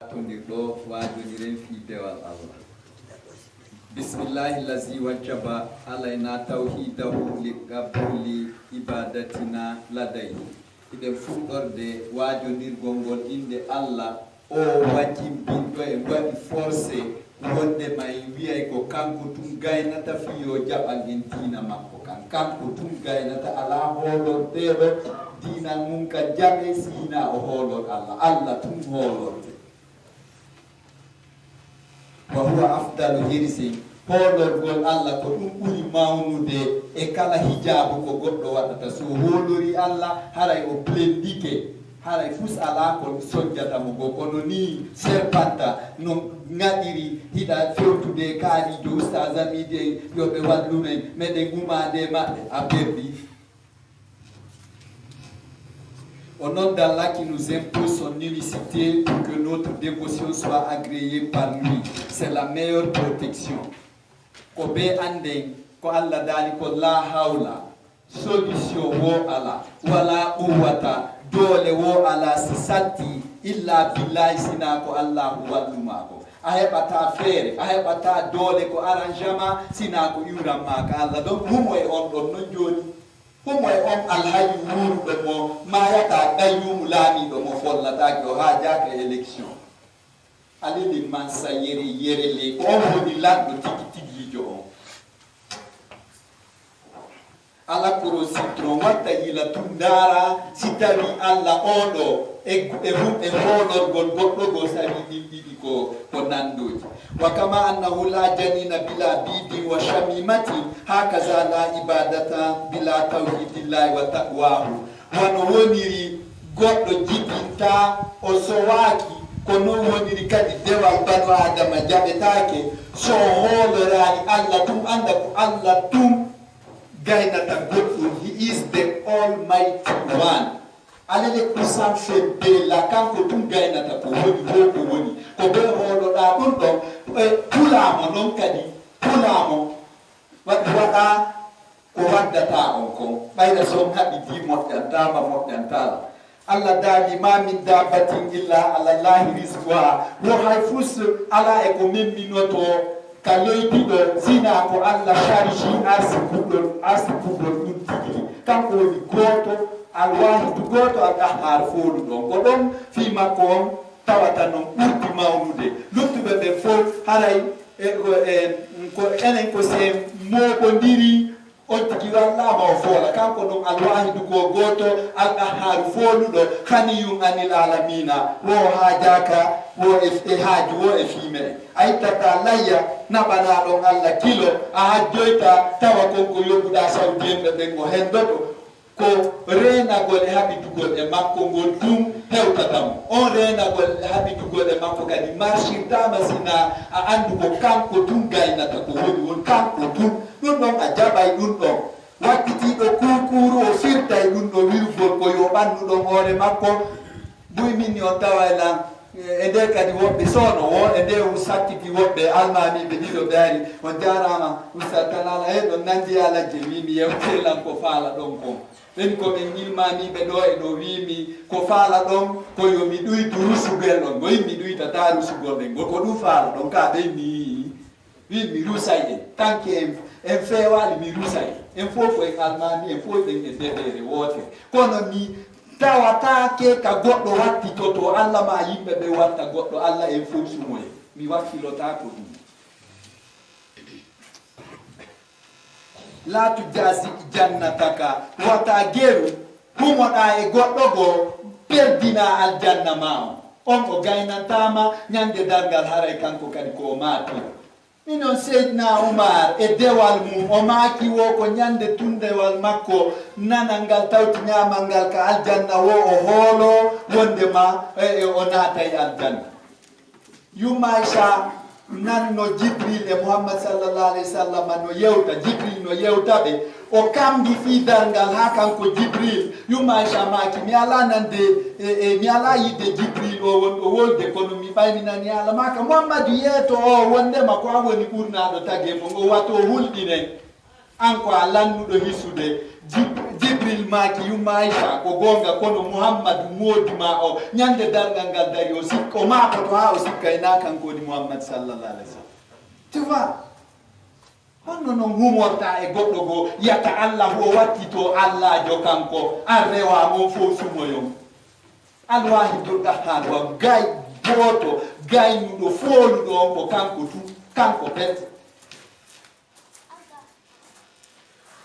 tondirɗo wajodiren fi dewal Allah. Bismillahi lazi wajjaba alayna tawhidahu li qabuli ibadatina ladayhi. Iɗen fuɗɗorde wajodirgol ngol inde Allah o wajimbinɗo e waɗi forcé wonde may wiyay ko kanko tun gaynata fiyo jaɓal en diina makko kanko tun gaynata ala hoolorteɗo diina mum ka jaɓe sina o hoolor Allah tun hoolorde. wa huwa afdalu hirsi hoolorgol Allah ko ɗum ɓuri mawnude e kala hijabu ko goɗɗo waɗata so hoolori Allah haray o plendike haray fus ala ko sojjata mo go kono ni serpanta no ngaɗiri hiɗa fewtude kaalijo oustage amide yoɓe wallumen meɗen gumade maɓɓe a perdi. Au nom d'Allah qui nous impose son unicité pour que notre dévotion soit agréée par lui, c'est la meilleure protection. Ko be ande ko Allah dali ko la hawla solution wo ala wala quwwata dole wo ala si satti illa billahi sina ko Allah walluma ko a heɓata feere a heɓata dole ko arrangement sina ko iwranma ka Allah donc humo e on ɗon non joni humo e on alhaji wuruɗo mo mayata ɗayyumu laamiɗo mo follatake o ha jaka élection alili mansa yerele on woni lanɗo tigi tigijo on ala koro citron watta hila tum dara si tawi Allah oɗo e hoolorgol goɗɗo go sawi ɗin ɗiɗi ko nandoji wa kama annahu la janina bila bidin wa shamimati hakaza la ibadata bila tawhidillahi wa taqwahu hono woniri goɗɗo jibinta o sowaki ko non woniri kadi dewal banu adama jaɓetake so hoolorani Allah tum anda ko Allah tum gaynata goɗɗum. He is the almighty one. Alele kusan fedde la kanko tum gaynata ko woni ko woni ko be hooloɗa ɗum ɗon pulamo noon kadi pulamo waɗa ko waddata on kon ɓayda son haɓi di moƴƴantama moƴƴantala. Allah daali ma min dabbatin illa ala llahi rizquha wo hay fus ala e ko memminoto ka leydiɗo sina ko Allah chargi arsi kuɗɗol ɗum tigiri kanko woni goto alwahidu goto alqahar foolu ɗon ko ɗon fi makko on tawata noon ɓurdi mawnude luttuɓe ɓe fof haray ko enen ko se moɓodiri on tigi wallama o foola kanko ɗon alwahidu ko goto alqahar fooluɗo haniyum anil alamina wo hajaka wo e haaju wo e fime a ittata layya naɓana ɗon Allah kilo a hajjoyta tawa konko yobbuɗa sawdienɓe ɓen o hendoɗo ko renagol e haɓitugol e makko ngol ɗum hewtatamo on renagol e haɓitugol e makko kadi marchirtama sina a andu ko kanko tum gaynata ko woni won kanko tum ɗum ɗon a jaɓay ɗum ɗon wakkitiɗo kukuru o firtay ɗum ɗo wirgol ko yo ɓannuɗon hoore makko ɓuyminni on tawaylan e nde kadi woɓɓe soono wo e nde sattiki woɓɓe almamiɓe ɗiɗo ɓe ari on jarama ustad kanala he ɗon nandi alajje wimi yewtelan ko faala ɗon kon ɓen koɓen ilmamiɓe ɗo e ɗo wimi ko faala ɗon ko yomi ɗuydu rusugel ɗon mo yimmi ɗuydata rusugol ɗen go ko ɗum faala ɗon ka ɓen mi rusay en tanke en fewali mi rusay en fof en almami en fof ɗen e deɗere woote kono mi tawatake ka goɗɗo wattitoto Allah ma yimɓe ɓe watta goɗɗo Allah en fof sumoye mi wakkilota ko ɗum la tujasi jannataka wata geru humoɗa e goɗɗo go perdina aljanna ma on o gaynantama ñande dargal haray kanko kadi ko maati minon seydna Oumar e dewal mum o maaki wo ko ñande tundewal makko nanal ngal tawti ñamal ngal ka aljanna wo o hoolo wondema o naatay aljanna yumaysa nanno Jibril e Muhammad sallallahu alayhi wa sallam no yewta Jibril no yewtaɓe o kambi fi dargal ha kanko Jibril yumaysa maaki mi ala nande mi ala yidde Jibril o won o wolde kono mi ɓayminani Allah maka Muhammadu yeeto o wondema ko a woni ɓurnaɗo tagge mo ngo wato hulɗinen an ko a lannuɗo hisude Jibril jibril maki yumma aisha ko gonga kono muhammad modi ma o nyande dargal ngal dari o sikko ma ko to ha o sikka kan ko di muhammad sallallahu alaihi wasallam tu vois honno non humorta e goddo go yata allah o wattito allah jo kanko arrewa mo fo sumoyo alwahidul qahhar wa gay boto gay nudo folu do ko kanko pet.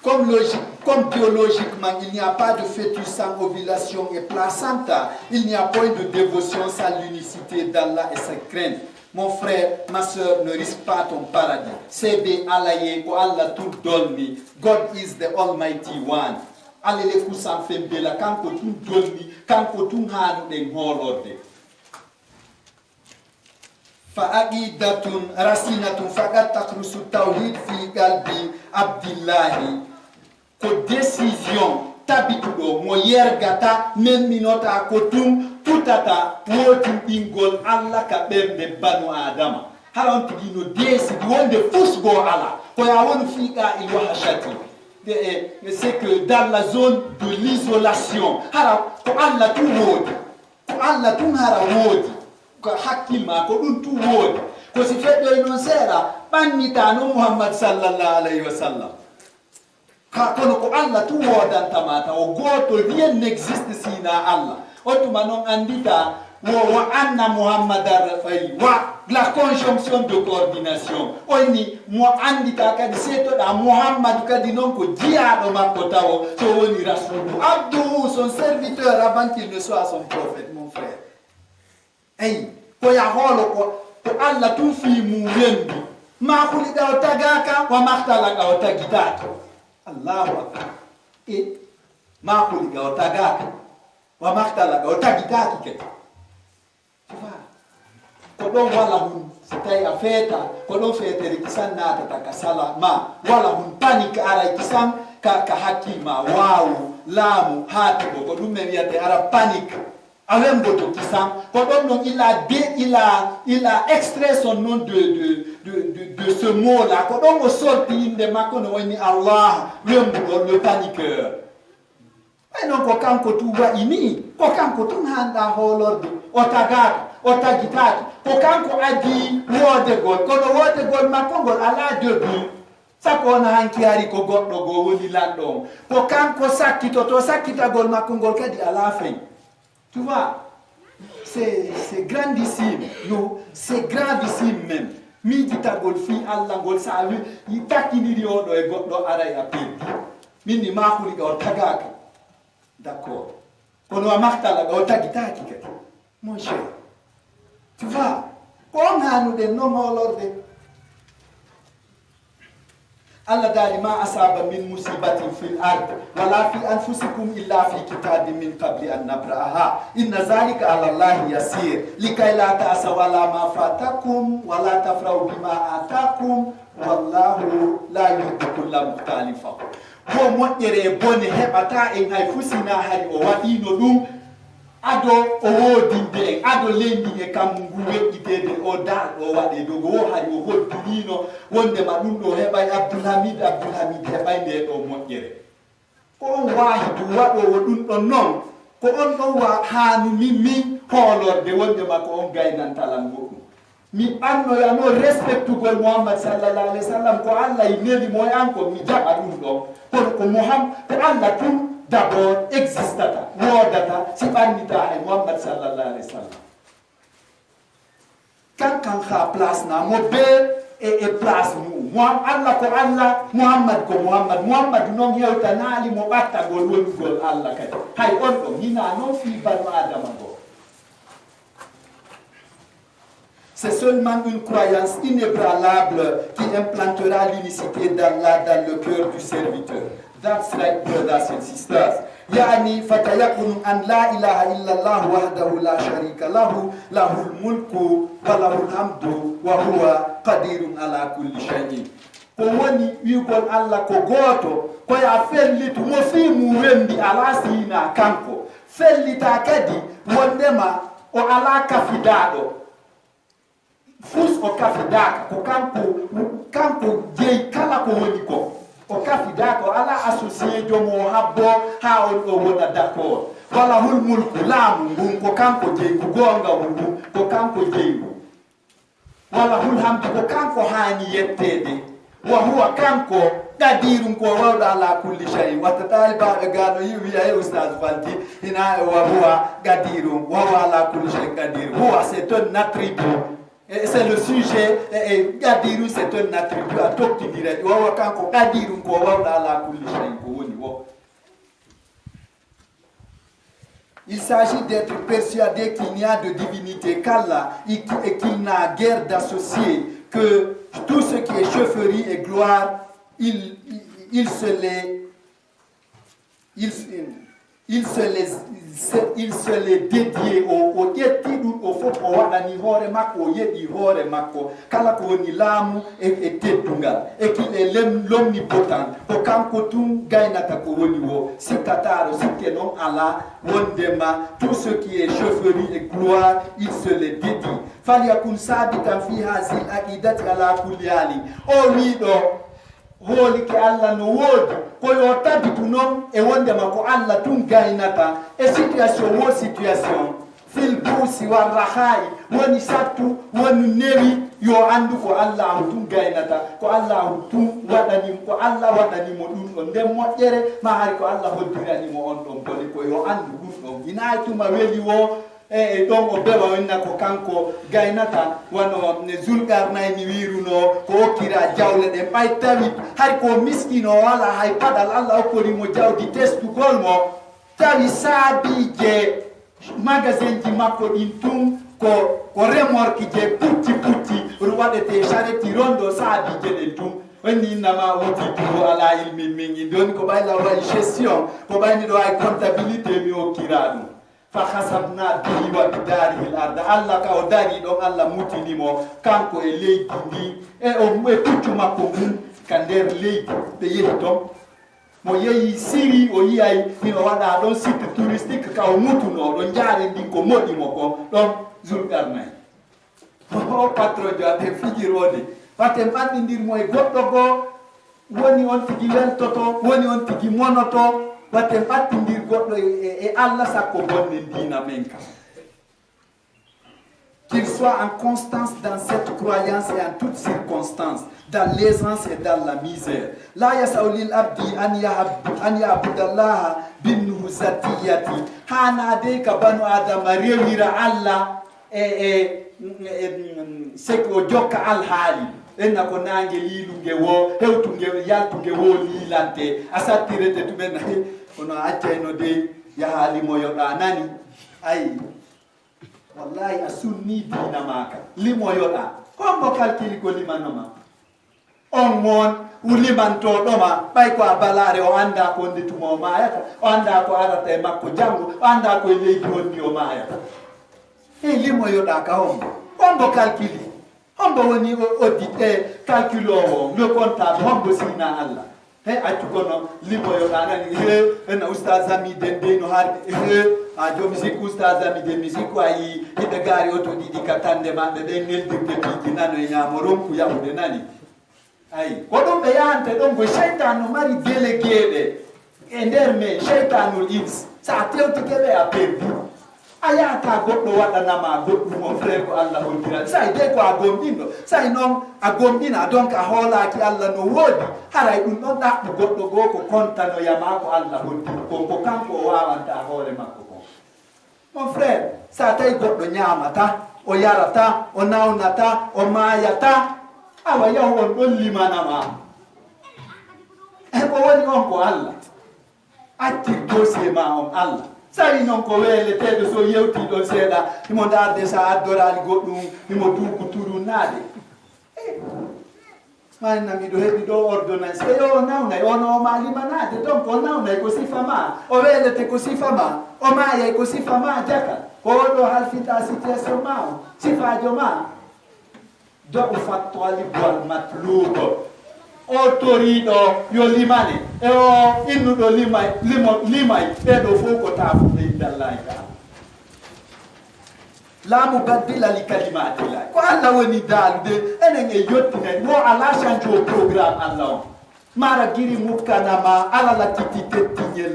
Comme biologiquement, il n'y a pas de fœtus sans ovulation et placenta, il n'y a point de dévotion sans l'unicité d'Allah et sa crainte. Mon frère, ma soeur, ne risque pas ton paradis. Sebe alaye ko Allah tout dolmi. God is the Almighty One. Alele kusan fembela kanko tout dolmi, kanko tout hanu den holorde. Fa'aqidatun rasinatun faqat takrusu tawhid fi qalbi abdillahi. Ko décision tabitudo mo yergata men minota ko tutata wotin bingol Allah ka bembe banu adama halon tigino décide wonde fusgo ala ko ya won fiqa il wahashati c'est que dans la zone de l'isolation hara ko Allah tu wodi ko Allah tu hara wodi ko hakima ko dun tu wodi ko si feddo non sera bannita no Muhammad sallallahu alaihi wasallam. Kono ko Allah tu wodanta mata o goto rien n'existe sina Allah otuma non andita wa anna muhammadar fay wa la conjonction de coordination oni mo andita kadi seto da muhammad kadi non ko jiado makko tawo so woni rasul abdu son serviteur avant qu'il ne soit son prophète mon frère ay ko ya holo ko Allah tu fi mu wendi ma khuli da tagaka wa mahtala ka tagitata Allahu akbar ma khuli ga tagaka wa mahtala ga tagitaki ke ko don wala hun sitai afeta ko don fete kisanna ta kasala ma wala hun panik ara kisan ka hakima wawu lamu hati ko dum me wiate ara panik awem boto kisan ko don non il a extrait son nom de ce mot là ko don o sorti inde makko no woni Allah le paniqueur. E non ko kanko tuba ini ko kanko tun handa holorde o tagata o tagitati ko kanko adi wode gol kono wode gol makko gol ala debu sako na hankiari ko goddo go woni lando ko kanko sakkito to sakkita gol makko gol kadi ala fin. Tu vois, c'est grandissime, non, c'est gravissime même. Mi kita gol fi Allah gol salu itakini riodo e goddo aray apel minni ma khuli ga tagaka. D'accord. Kono amartala ga tagitaki kati. Mon cher. Tu vois, on a nous des noms holorde. Allah dali ma asaba min musibatin fil ard wala fi anfusikum illa fi kitabin min qabli an nabraha inna zalika ala Allah yasir likay la ta'sa wala ma fatakum wala tafrahu bima atakum wallahu la yuhibbu kulla mukhtalin fakhur. Ko moƴƴere bone heɓata en hay fusina hari o waɗino ɗum ado o wodinde en ado lendi e kam ngu weƴƴitede o dal o waɗe dogo wo hari o hoddinino wondema ɗum ɗo heɓay abdoulhamid heɓay nde ɗo moƴƴere ko on wahidu waɗowo ɗum ɗon noon ko on ɗon wa hanu min hoolorde wondema ko on gaynantalan goɗɗum mi ɓannoyano respectugol Muhammad sallallahu alaihi wasallam ko Allah neli moy an ko mi jaɓa ɗum ɗon kono ko Muhammad ko Allah tum d'abord existata wodata si ɓannita e Muhammad sallallahu alaihi wasallam kan ha place na mo be e place mu Allah ko Allah Muhammad ko Muhammad non hewtanali mo ɓattagol wonugol Allah kadi hay on ɗo hina non fi banu adama go. C'est seulement une croyance inébranlable qui implantera l'unicité d'Allah dans le cœur du serviteur. That's right, brothers and sisters. يعني فتيقن أن لا إله إلا الله وحده لا شريك له له الملك وله الحمد وهو قدير على كل شيء. Kowoni yugol Allah ko goto ko ya fellitu mo fi mu wembi ala sina kanko fellita kadi wondema o ala kafidado fus o kafidaka ko kanko jeyi kala ko woni ko o kafi d'accord ala associé jomo habbo ha on o wona d'accord wala hul mulku laamu ngun ko kanko jeygu gonga ngun ko kanko jeygu wala hul hamdu ko kanko hani yettede wa huwa kanko qadirun ko wawda ala kulli shay wa taliba gano yiwi ay ustaz Fanti ina wa huwa qadirun wa huwa ala kulli shay qadir huwa c'est un attribut. C'est le sujet, Gadiru c'est un attribut à tout direct. Il s'agit d'être persuadé qu'il n'y a de divinité qu'Allah et qu'il n'a guère d'associé, que tout ce qui est chefferie et gloire, il se les dédié au yetidu au fopo wadani hore mako yedi hore mako kala ko ni lamu e tedungal et qu'il est l'omnipotent ko kanko tum gaynata ko woni wo sikataro sikenon ala wondema tout ce qui est chefferie et gloire il se les dédie falyakun sabitan fi hazil aqidati ala kulli hali o wido holi ke Allah no wodi ko yo tabitu non e wonde ma ko Allah tun gaynata e situation wo situation fil busi war rahai woni sattu woni newi yo andu ko Allah tun gaynata ko Allah tun wadani ko Allah wadani mo dum on dem moƴƴere ma hari ko Allah hoddirani mo on don boli ko yo andu dum don ina tuma weli wo e don o bewa wonna ko kanko gaynata wono ne Zulkarnaini wiruno ko kira jawle de bay tawi hay ko miskino wala hay padal Allah ko mo jawdi testu golmo tawi saabije magasin ji makko din tum ko remorki je putti ruwadete chareti rondo saabije de tum woni nama woti to ala ilmi mingi don ko bayla wa gestion ko bayni do ay comptabilité mi o kiradu فخسبنا به وبداره الارض الله كاو داري دون الله موتينيمو كانكو e leydi ndi e o puccu makko mum ka nder leydi be yehtom mo yeyi siri o yiyay hino wada don site touristique ka o mutuno don jaare ndin ko modimo ko don Zulkarnain o patron jo ade fijirode fatem andindir mo e goddo go woni on tigi weltoto woni on tigi monoto batem attindir goddo e Allah sakko bonne dina menka qu'il soit en constance dans cette croyance et en toutes circonstances dans l'aisance et dans la misère la yasaulil abdi an ya'budallaha bin nuhzatiyati hana de ka banu adam rewira Allah seko jokka al hali enna ko nange liilunge wo hewtunge yaltunge wo liilante asatirete tumen ono accayno de yahali mo yoda nani ay wallahi asunni dina maka limo yoda ko mo kalkili ko limanoma on mon uliman to doma bay ko balare o anda ko nditumo maayata o anda ko arata e makko jango o anda ko leydi wonni o maayata e limo yoda ka on kalkili hombo woni audité calculo le comptable hombo sina Allah he atukono libo yo danani he na ustaz ami dende no har a jo musique ustaz ami de musique ayi hide gari oto didi katande mabbe be neldirde biki nano e nyamoron ku yahude nani ay ko dum be yante don go shaytan no mari délégué e nder me shaytanul ins sa tewti kebe a perdu ayata goddo wadanama goddo mo frère ko Allah hoddira sai de ko agombindo sai non agombina donc a holaki Allah no wodi haray dum non da goddo go ko kontano yama ko Allah hoddi ko kanko wawanta hore makko ko mon frère sa tay goddo nyamata o yarata o nawnata o mayata awa yaw on don limanama e ko woni on ko Allah atti dossier ma on Allah sai non ko wele tedo so yewti don seeda imo darde sa addorali goddum imo duku turu naade manna mi do hebi do ordonnance e yo nawna ono mali manade donc on nawna ko sifama o wele te ko sifama o maya ko sifama jaka ko do halfita situation ma sifajo ma do fatwa li bol matlubo autorito yo limane e o innudo limay e do foko tafu de dallahi ta la mubaddila li kalimati la ko Allah woni dalde enen e yottine mo ala change programme Allah Mara giri mukanama ala la titi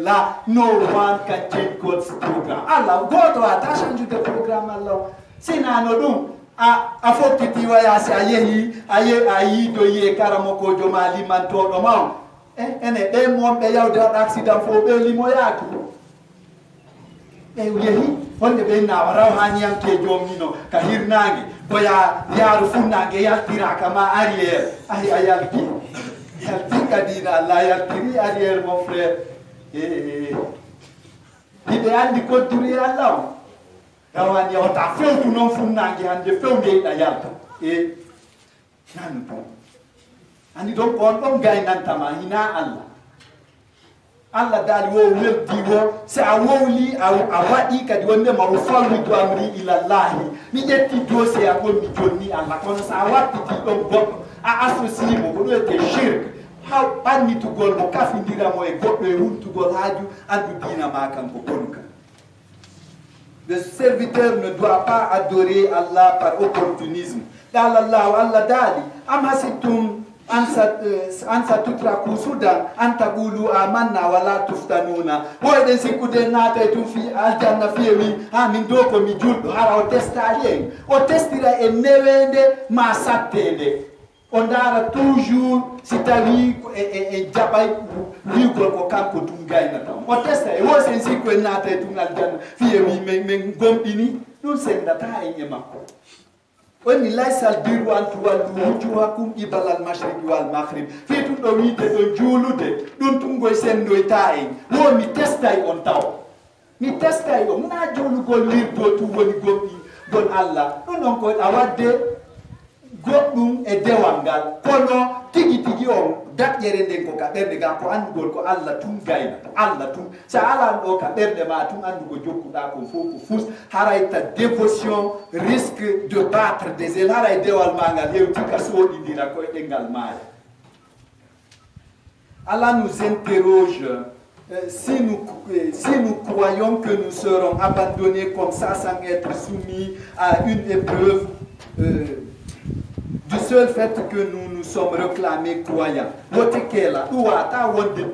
la. No one can change God's program. Allah, God ata change the program Allah. Sina no dum. A fokiti wa ya sa ayi do ye karamoko jo mali man to do ma. Ene be mo be yaw da accident fo be limo yaki. Yehi honde be na wara hanyam ke jomino ka hirnangi ko ya rufunange ya tira kama arrière ay ayalki ya tikadina la ya tiri arrière mon frère ide andi ko turi Allah rawani o ta fewtu non funange hande fewde da yalta nan to andi don ko on gaynan tama hina Allah Allah dali wo weldi wo se a wowli a wadi kadi wonde ma o fallu to amri ila Allah mi jetti do se a ko mi jonni Allah kono sa watti ti don goddo a associé mo do te shirk how banni to gol mo kafindira mo e goddo e huntu gol haaju andu dina ma kan ko konka. Le serviteur ne doit pas adorer Allah par opportunisme. Allah dali amasitum ansa tutraku sudan anta gulu amanna wala tuftanuna woyden sikkude naata tum fi aljanna fewi ha min do ko mi juldo hara o testari o testira e newende ma sattede on dara toujours si tawi e jabay wiigol ko kanko tum gaynata o testa e wosen sikku e naata tum aljanna fewi men gomdini dum sendata e makko. Woni laysal diru antu wallu wujuhakum ibal al mashriq wal maghrib fitu do wiite do juulude dum tungoy sendoy taay wo mi testay on taw mi testay o na juulugol lirdo tu woni gomdi don Allah non ko awadde goddum e dewangal kono tigi on daƴƴere nden ko ka ɓerde ga ko andugol ko Allah tun gayna Allah tun sa ala ɗo ka ɓerde ma tun andugo jokkuɗa ko fof ko fus haray ta dévotion risque de battre des ailes haray dewal ma ngal hewti ka soɗidira koye ɗengal maaya. Allah nous interroge si nous croyons que nous serons abandonnés comme ça sans être soumis à une épreuve du seul fait que nous nous sommes réclamés croyants. Wotekela, ta wonde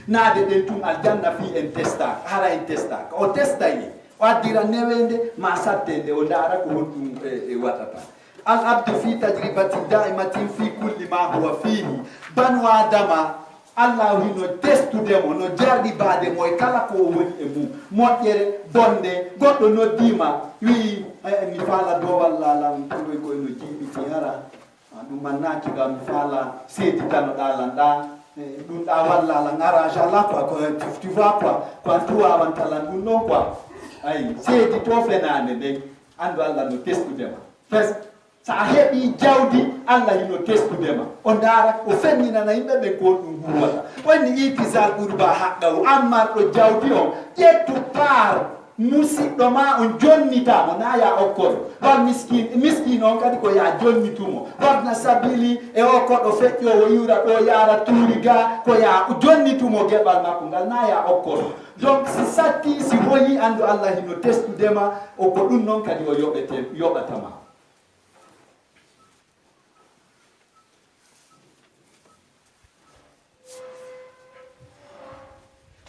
nade den tum aljanna fi en testa, hara en testa. O testa yi, o dira newende ma sattende o dara ko wondum e watata. Al abdu fi tajribatin da'imatin fi kulli ma huwa fihi. Banu adama Allah no testudemo no jardi bade moy kala ko woni e mum moƴƴere bonde goddo no dima wi mi fala do walla lam toy ko no jibi ti hara dum manaki gam fala sedi tan dalanda dum da walla la ngara jalla ko tu vois quoi tu avan talan dum non quoi ay sedi to fenane de andu Allah no testudema fes sa heɓi jawdi Allah hino testudema o dara o fennina yimɓe ɓe ko ɗum huwata wonni itisal ɓurba haqqahu ammarɗo jawdi o ƴettu par musidɗo ma on jonnitamo na ya okkoɗo wan miskin on kadi ko ya jonnitumo wadna sabili e o koɗo feƴƴowo yiwra ɗo yara tuuri ga ko ya jonnitumo geɓal makko ngal na ya okkoɗo. Donc si satti si hoyi andu Allah hino testudema o ko ɗum noon kadi o yoɓatama.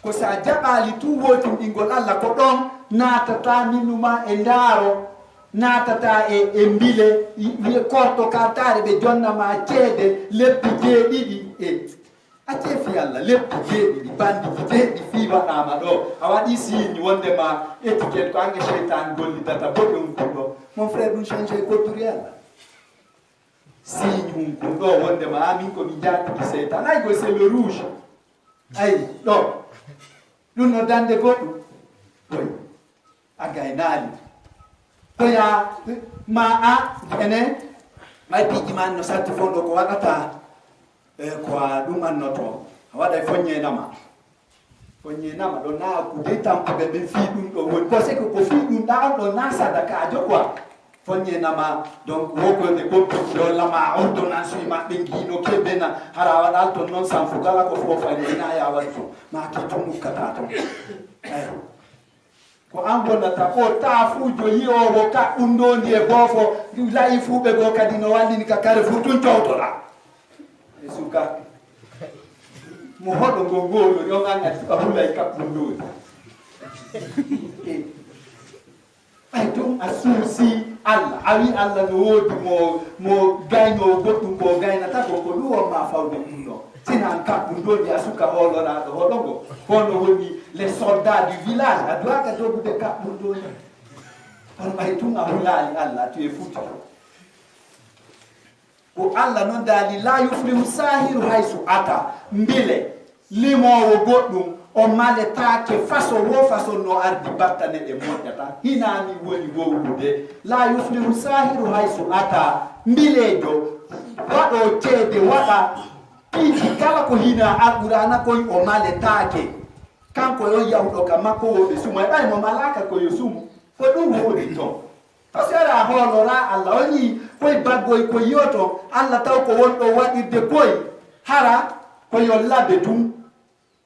Ko sa jaɓali tu wotin ɗingol Allah ko ɗon natata minuma e ndaaro natata e mbile wiye korto kartare ɓe jonnama ceede leppi jeeɗiɗi a ceefi Allah leppi jeeɗiɗi bandiji jeeɗiɗi fi waɗama ɗo a waɗi signe wondema étiquette ko ange cheytan gollidata boɗe um kum ɗo mon frère ɗum changé culture Allah signe mum kum ɗo wondema amin komi jatiki seytan ay go c'est le rouge ay ɗo ɗum no dande goɗɗum oy a gaynali koya ma a ene may piiji man no salti fonɗo ko waɗata ko a ɗum annoto a waɗa foññenama ɗo na kude tampuɓe ɓe fi ɗum ɗo woni ko c'est que ko fi ɗum ɗa on ɗo na sadakajo quoi foññenama donc wokoɓe ɓoppi ɗo lama ordonnance wi maɓɓe guino keɓena hara waɗal ton noon sanfu kala ko fofani ena ya waɗi fo ma ki to nukkata ton eyi ko an bonnata o taafujo yiyowo kaɓɓum ɗo ndi e boofo layi fuɓe goo kadi no wallini ka kare fu tun cowtoɗa e suka mo hoɗo ngo ngolo yo ngangati ka hulay kaɓɓundude ay tum a suusi Allah a wi Allah no woodi mo gaynowo goɗɗum ko gaynata ko ɗuwonma fawde ɗum ɗo sina an kaɓɓundodi a suka hooloraɗo hoɗo ngo hono woni les soldats du village a duwaka dogude kaɓɓundodi on ay tum a hulali Allah tu e futi ko Allah noon daali la yuflihu sahiru haysu ata mbile limowo goɗɗum o maletake façon wo façon no ardi battane ɗe moƴƴata hinami woni wowlude la yuflihu sahiru haysu ata mbilejo waɗo ceede waɗa piiji kala ko hina alqurana koy o maletake kanko yo yawɗo ka makko woɓe suma ɓay mo malaka koyo sumu ko ɗum woɗi toon par ce que ara hoolora Allah o yii koye baggoy ko yiyoto Allah taw ko wonɗo waɗirde koye hara koyo labe tum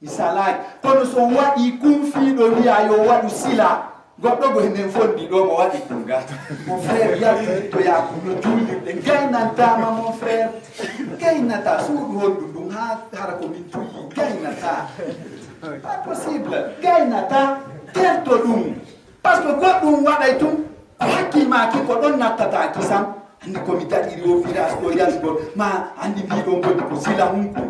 misalaki kono so waɗi kumfiiɗo wiya yo waɗu sila goɗɗo go henen fondi ɗo mo waɗi ɗumga mon frère yaltude to yakuno juulirɗe gaynantama mon frère gaynata suuɗu honɗum ɗum ha hara ko min tuyi gaynata pas possible gaynata terto ɗum par ce que goɗɗum waɗay tum hakkimaki ko ɗon nattata kisam andi komi daɗiri o virage ɗo yalgol ma andi mbiɗo gondi ko sila hunko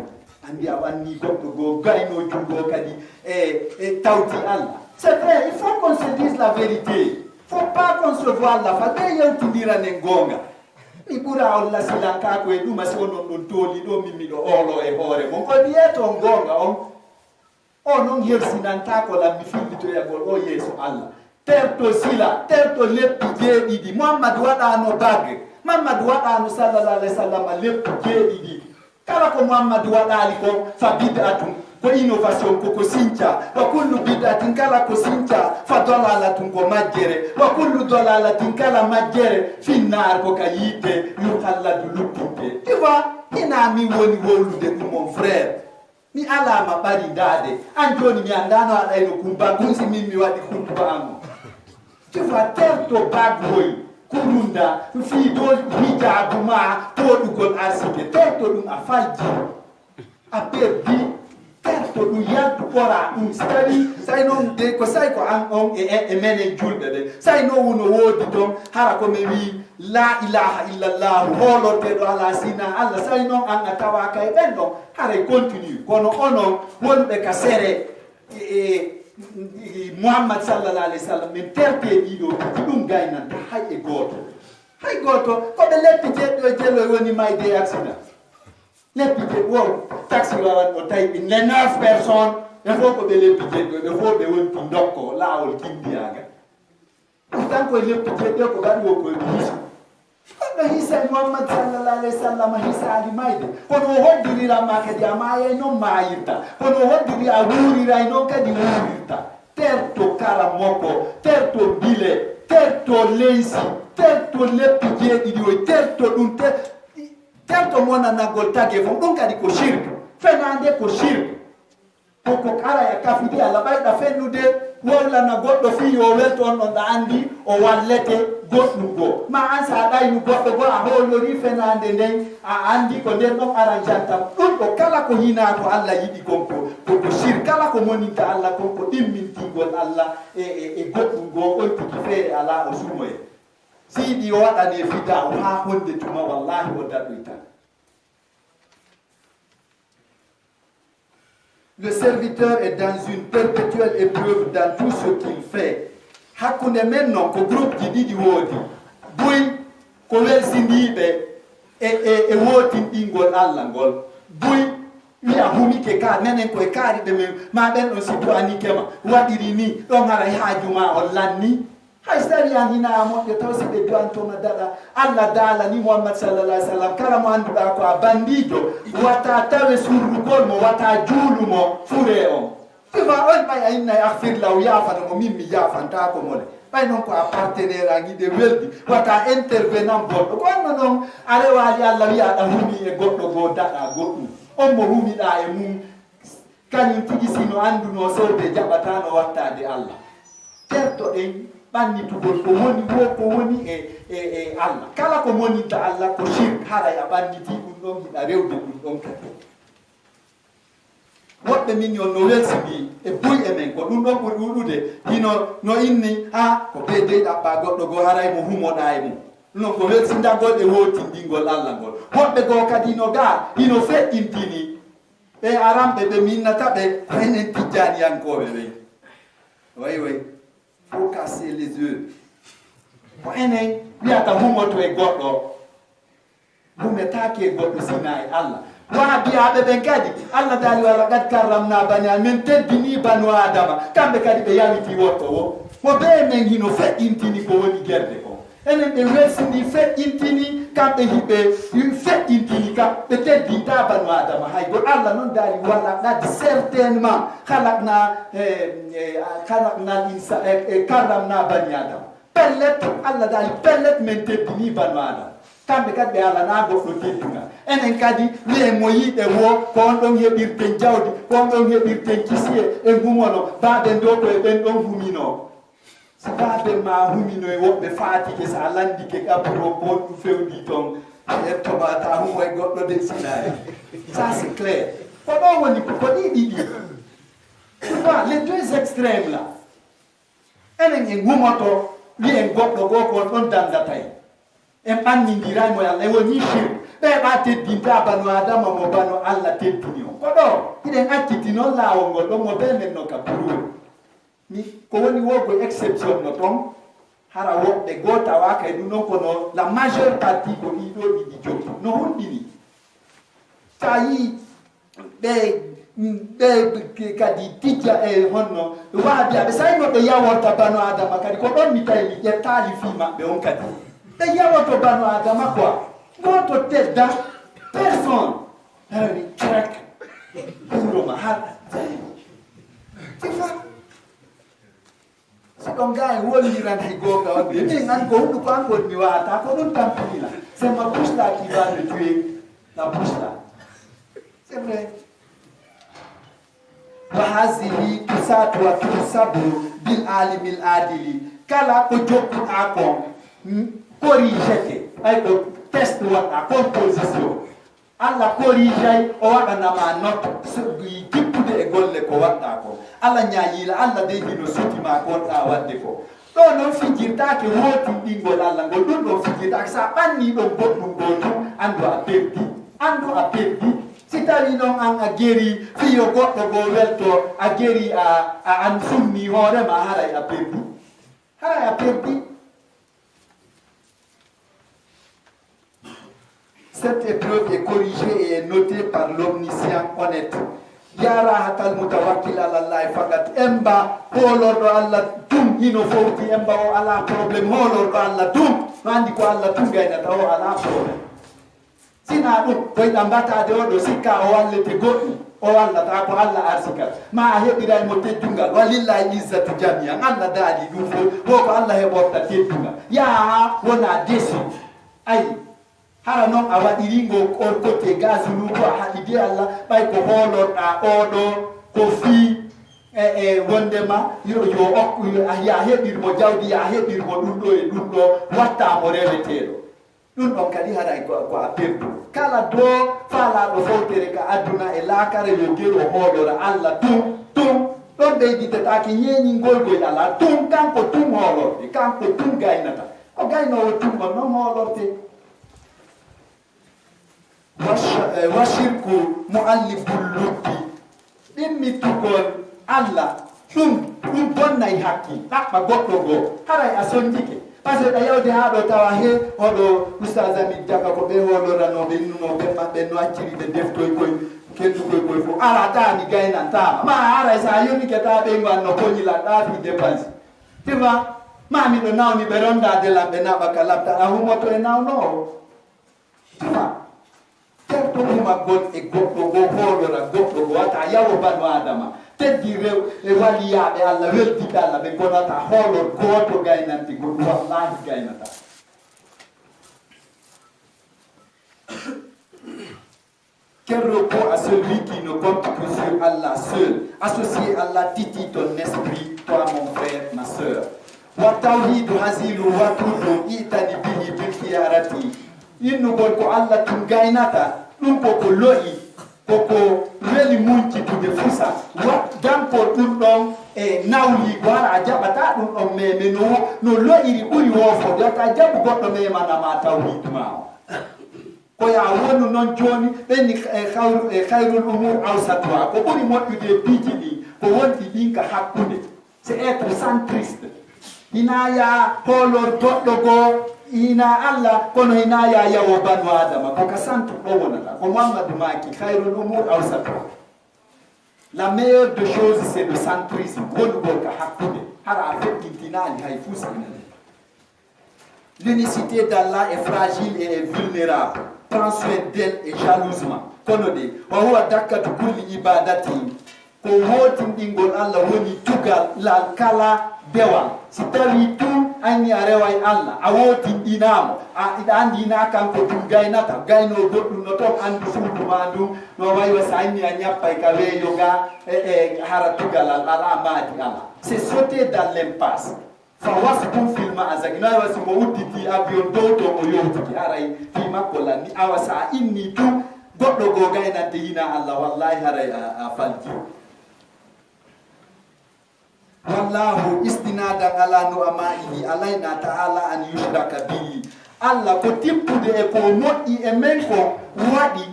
andi a wanni goɗɗo go gayno jungo kadi e tawti Allah c'est vrai il faut qu'on se dise la vérité faut pas qu'on se voit la fa ɓe yewtidira nen gonga mi ɓura on lasilankako e ɗuma si onon ɗon tooli ɗo min miɗo olo e hoore mon ko wiyeto gonga o noon hersinantako lammi fillitoyagol o yeeso Allah terto sila terto leppi jeeɗiɗi Muhammad waɗano bagge Muhammad waɗano sallallahu alayhi wa sallam leppi jeeɗiɗi kala ko Muhammad waɗali ko fa bid'atum ko innovation ko sinca wa kullu bid'atin kala ko sinca fa dalalatum ko majjere wa kullu dalalatin kala majjere finnar ko ka yidde yukhalladu luttinte tu vois inami woni wolude ɗum mon frère mi alama ɓari dade an joni mi andano aɗayno kumba gunsi min mi waɗi kumba ango tu vois terto baggoy kurunda fi do hijabu ma toɗugol arsike terto ɗum a falji a perdi terto ɗum yaltu ɓora ɗum si tawi say noon de ko say ko an on e menen julɓe ɓe say noon wono woodi toon hara komi wi la ilaha illallah hoolorteɗo ala sina Allah say noon an a tawaka e ɓen ɗon haray continue kono onon wonɓe ka sere Muhammad sallallahu alayhi wa sallam min terte ɗiɗo ko ɗum gaynanta hay goto koɓe leppi jeɗɗo jello woni mayde accident leppi jeɗɗo wo taxi wawan ɗo tawi ɓe 9 personnes ɓe fof koɓe leppi jeɗɗo ɓe fof ɓe wonti dokko laawol gimbiyaga pourtant koye leppi jeɗɗo ko gaɗi wo koye hiiso koɗɗo hiisa Muhammad sallallahu alayhi wa sallam hiisaali mayde kono o hoddiriranma kadi a maaye noon maayirta kono o hoddiri a wuuriray noon kadi wuurirta terto kala mokko terto bile terto leysi terto leppi jeeɗiɗi o terto ɗum terto monanagol tagi fof ɗum kadi ko shirque fenande ko shirque koko ara e kafidi Allah ɓayɗa fennude wollana goɗɗo fi yo welto on ɗon ɗa andi o wallete goɗɗum goo ma an sa ɗaynu goɗɗo goo a hoolori fenande nden a andi ko nden ɗon aran jantam ɗum ɗo kala ko hina ko Allah yiɗi konko koko shirque kala ko moninta Allah konko ɗimmintingol Allah e goɗɗum goo on tigi feere ala o sumoye siɗi o waɗane fida o ha honde tuma wallahi o daɗoyta. Le serviteur est dans une perpétuelle épreuve dans tout ce qu'il fait. Hakkunde men non ko groupe ji ɗiɗi woodi buy ko welsindiɓe e wotinɗingol Allah ngol buy wiya humike ka menen koye kaariɓe men ma ɓen ɗon si du'anikema waɗiri ni ɗon hara haajuma on lanni hay so tawi an hina moƴƴo taw si ɓe du'antoma daɗa Allah daala ni Muhammad sallallahu alayhi wa sallam kala mo annduɗa ko a bandijo watta tawe surrugol mo watta juulumo fure on tuba on ɓay a innayi ahfir law yafana mo min mi yafantako mole ɓay noon ko a partenaire an yiɗe weldi watta intervenant goɗɗo ko onno noon a rewali Allah wiya aɗa humi e goɗɗo goo daɗa goɗɗum on mo humiɗa e mum kañum tigi sino anduno sewde jaɓatano wattade Allah terto ɗen ɓannitugol ko woni wo ko woni e Allah kala ko moninta Allah ko shirque haray a ɓanniti ɗum ɗon hiɗa rewde ɗum ɗon kadi woɓɓe min yon no welsiɗi e buy e men ko ɗum ɗon ɓuri ɗuɗude hino no inni ha ko ɓe dey ɗaɓɓa goɗɗo goo haray mo humoɗa e mum ɗum ɗon ko welsindagol e wotindingol allah ngol woɓɓe goo kadi no ga hino feƴƴintini ɓe aramɓe ɓe minnata ɓe ko enen tijjaniyankoɓe ɓen way faut casser les yeux ko enen wiyata humoto e goɗɗo humetake e goɗɗo sina e allah waabiyaɓe ɓen kadi allah daali wala qad karramna bani min teddini banu adama kamɓe kadi ɓe yawiti wotto wo mo ɓe men hino feƴƴintini ko woni guerde ko enen ɓe welsini feƴƴintini kamɓe hiɓe feƴƴintini kam ɓe teddinta banu adama hay goto allah noon daali wala qad certainement halakna insa karramna bani adama pellet allah daali pellet men teddini banu adama kamɓe kadi ɓe alana goɗɗo tedduga enen kadi wiye mo yiɗe wo ko on ɗon heɓirten jawdi ko on ɗon heɓirten kisiye e humono baɓe ndo ko e ɓen ɗon humino so baɓe ma humino e woɓɓe fatike sa landike ƙaburo bonɗum fewndi toon yettoma ta humo e goɗɗo de sinaye ça c'est clair ko ɗo woni ko ɗiɗiɗi les deux extrêmes là enen en humoto wiyen goɗɗo goo ko ɗon dandatay en ɓannindiraymo allah e woni shirk ɓe ɓa teddinta banu adama mo banu allah teddini o ko ɗo hiɗen acciti noon laawol ngol ɗon mo ɓe men no ka prouve mi ko woni wogo exception no toon hara woɓɓe goo tawaka e ɗum ɗon kono la majeure partie ko ɗiɗo ɗiɗi jogii no hunɗini sa yi ɓe kadi tijja e honno waabiyaɓe sa yino ɓe yaworta banu adama kadi ko ɗon mi tawi mi ƴettali fi maɓɓe on kadi ɓe yawoto banu adama quoi goto tedda personne ari crak ɓuroma ha tifa so ɗon ga e wolliran hay googa waɗde min an ko hunɗu ko an woni mi wawata ko ɗum tampinila c'est ma bouche là qui va le tuer la bouche là c'est vrai wa hasihi tusatu wa tusabu bil alimil adili kala ko jokkuɗa kon corrigete ay ko test waɗa composition allah corrigey o waɗanama note jippude e golle ko waɗɗa ko allah ñayila allah dey hino sutima gonɗa wadde ko ɗo noon fijirtake wotinɗingol allah ngol ɗum ɗon fijirtake sa ɓanni ɗon goɗɗum ɗo tum andu a perdi si tawi noon an a guéri fiyo goɗɗo goo welto a guéri an summi hoorema haray a perdi Cette épreuve est corrigée et est notée par l'omniscient honnête. Yara hatal mutawakkil ala Allah fakat emba holorɗo Allah tum hino fowti emba o ala probléme holorɗo Allah tum no andi ko Allah tum gaynata o ala probléme sina ɗum koyɗa mbatade oɗo sikka o wallete goɗɗum o wallata ko Allah arsikat ma a heɓiray mo teddungal walillahi izzatu jamian Allah daali ɗum fo ko Allah heɓorta teddungal yaha wona déçu ayi hara noon a waɗiringo on côté gazuluko a haɗidi allah ɓay ko hoolorɗa oɗo ko fii e wondema yo okku ya heɓirmo jawdi ya heɓirmo ɗum ɗo e ɗum ɗo wattamo reweteɗo ɗum ɗon kadi haray ko a perdu kala do faalaɗo fowtere ka adduna e laakare yo gero hoolora allah tum ɗon ɓeyditetake ñeñingolgoy ala tum kanko tum hoolorde kanko tum gaynata ko gaynowo tum on noon hoolorde washirku muallibul lubbi ɗimmitugol allah ɗum bonnay hakki ɗaɓɓa goɗɗo goo haray a sondike par ce que ɗa yawde ha ɗo tawa he oɗo oustage amid jaka ko ɓe holoranoɓe nunoɓe maɓɓe no acciri ɓe deftoy koye kendukoy koye fof arata mi gaynantama ma haray sa yonike ta ɓe ganno koñila ɗaafi dépense tima mamiɗo nawni ɓe rondade lam ɓe naɓa ka labta a humoto e nawnowo tima certo humagol e goɗɗo goo hoolora goɗɗo goo wata yawo banu adama teddi rew e waliyaɓe allah weldiɓe allah ɓe gonata hoolor gooto gaynanti goɗɗo wallahi gaynata quel repos à celui qui ne compte que sur Allah seul. Associer Allah titi ton esprit, toi mon frère, ma sœur. Wa tawhidu hazilu wa tudu itani bihi bil khiyarati. Innugol ko Allah tum gaynata ɗum ko lo'i koko weli munci tude fusa wa danko dum don e nawli gwara jabata dum on meme no loiri buri wofo data jabu goddo me mana ma tawhid ma ko ya wonu non joni benni khairul umur awsatwa ko buri moddude bijini ko wonti dinka hakkunde c'est être centriste inaya holor goddo go ina Allah kono inaya yawo banu adama ko ka santu do wonata ko Muhammad maki khairul umur awsatwa. La meilleure des choses, c'est le centrisme. L'unicité d'Allah est fragile et est vulnérable. Prends soin d'elle et jalousement. Konode, wahuwa dakatu kulli ibadati. Ko wotin dingol Allah woni tugal lal kala bewa. Sitawi tu ani arewai Allah. A wotin dinamo. A andi na kanko tum gaynata. Gayno goddum no tom andu suudu mandum. No waywa sayni a nyappay ka weyoga hara tugal ala madi Allah. C'est sauter dans l'impasse. Fa wasbum fil ma'azak. Na wasi mo udditi avion doto o yowtiki aray fi makola ni awasa inni tu goddo go gaynante yina Allah wallahi haray a falti. Wallahu istinada ala nu'amaihi alaina ta'ala an yushraka bihi. Allah ko tippude e ko moddi e men ko wadi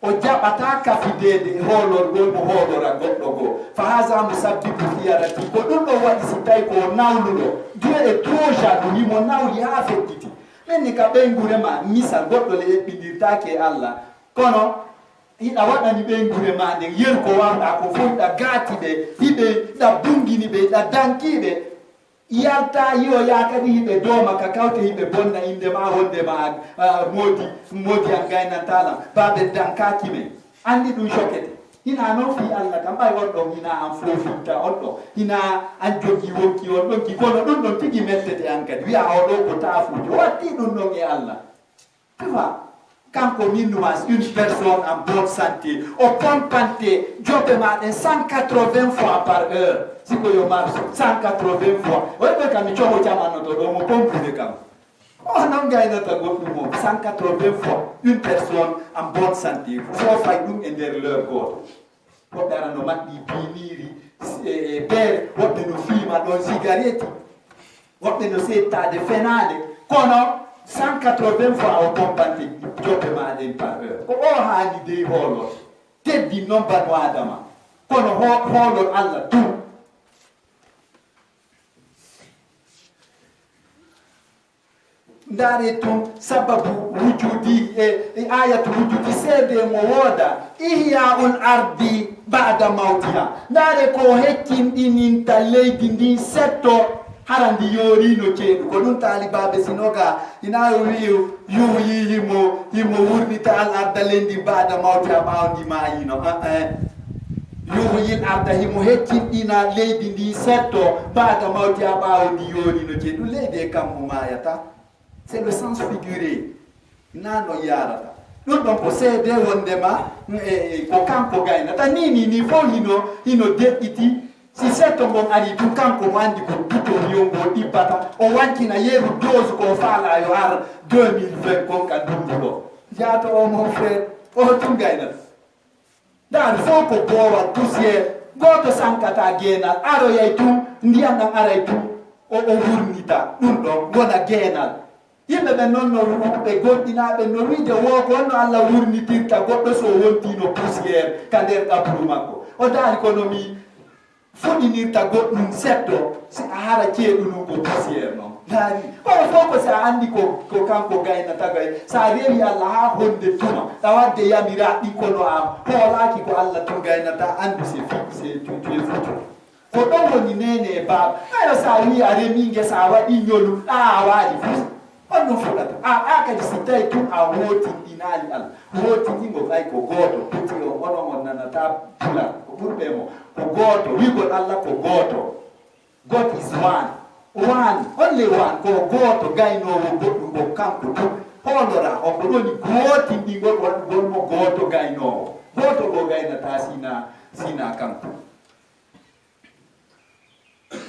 o jabata kafidede holor gol mo holora goddo go fa haza musabbibu khiyarati ko dum do wadi si tay ko nawludo Dieu est trop jaloux ni mo nawli ha fettiti men ni ka bengure ma misal goddo le bindirta ke Allah kono ida wadani bengure ma de yer ko wanda ko fonda gati be hibe da bungini be da dankibe yalta yo yakadi hibe doma ka kawte hibe bonna inde ma wonde ma modi an gayna tala babe dankaki me andi dum shokete ina no fi Allah kam bay wondo ina am fofinta ondo ina an jogi wonki on ki kono don tigi mettete an kadi wi'a o do ko tafude watti dum non e Allah tuwa kanko minumas une personne en bonne santé au pompante jobe ma 180 fois par heure siko yo marche 180 fois webe kam chomo chamano to do mo pompude kam oh non gayna ta goddu mo 180 fois une personne en bonne santé fo fay dum e der leur goto ko dara no matti biniri per wobbe no fima don cigarette wobbe no setta de fenade kono 180 fois au pompante jobe ma den par heure ko o haani de holo teddi non banu adama kono holo Allah tu ndare tum sababu wujudi e ayatu wujudi sede mo woda ihyaul ardi ba'da mautiha ndare ko hekkin dinin ta leydi ndi setto harandi yori no ceedu ko dum talibabe sinoga ina wiyu himo wurnita al arda lendi ba'da mautiha bawdi mayino yuhyil arda himo hekkin dina leydi ndi setto ba'da mautiha bawdi yori no ceedu leydi kam mo mayata. C'est le sens figuré. Nano yarata. Non donc c'est de wondema ko kanko gayna ta ni fo hino deputy si setto mon ari tu kanko wandi ko tuto yongo dibata o wanki na yeru dose ko fala yo ar 2020 ko ka dumbugo jato o mon frère o tum gayna dan fo ko bowa tusier goto sankata genal aro yai tu ndiam na aray tu o wurnita dum do wona genal yimbe be non no be goddinaabe no wiide wo ko no Allah wurnitirta goddo so wontino poussière kander abru makko o daali ko no mi fodinirta goddum setto si hara ceedunu ko poussière non daali o foko sa andi ko kanko gayna tagay sa rewi Allah ha honde tuma tawadde yamira di ko no am holaki ko Allah to gayna ta andi se fi tu futu ko don woni nene bab ayo sa wi are minge sa wadi nyolu wadi fu on fulata akadi sitay tu a woti dinali al woti ingo ay ko goto tuti o ono nanata pula ko burbe mo ko goto wi ko Allah ko goto God is one only one ko goto gayno wo goddo ko kanko tu holora o ko doni goti dingo gol mo goto gayno goto go gayna ta sina kanko.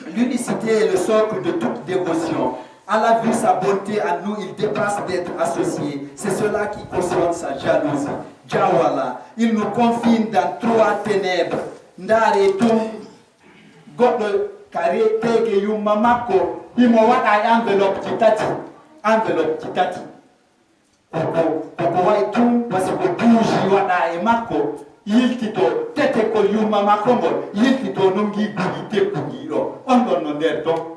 L'unicité est le socle de toute dévotion. Allah vu sa bonté à nous, il dépasse d'être associé. C'est cela qui cautionne sa jalousie. Jawala, il nous confine dans 3 ténèbres. Ndare tum, goddo kare tege yumma makko, imo waɗa enveloppe ci tati. Koko way tum, parce que bougie waɗa e makko, yiltito tete ko yumma makko ngol, yiltito no ngi bugi tekkugiɗo. On ɗon no nder ton.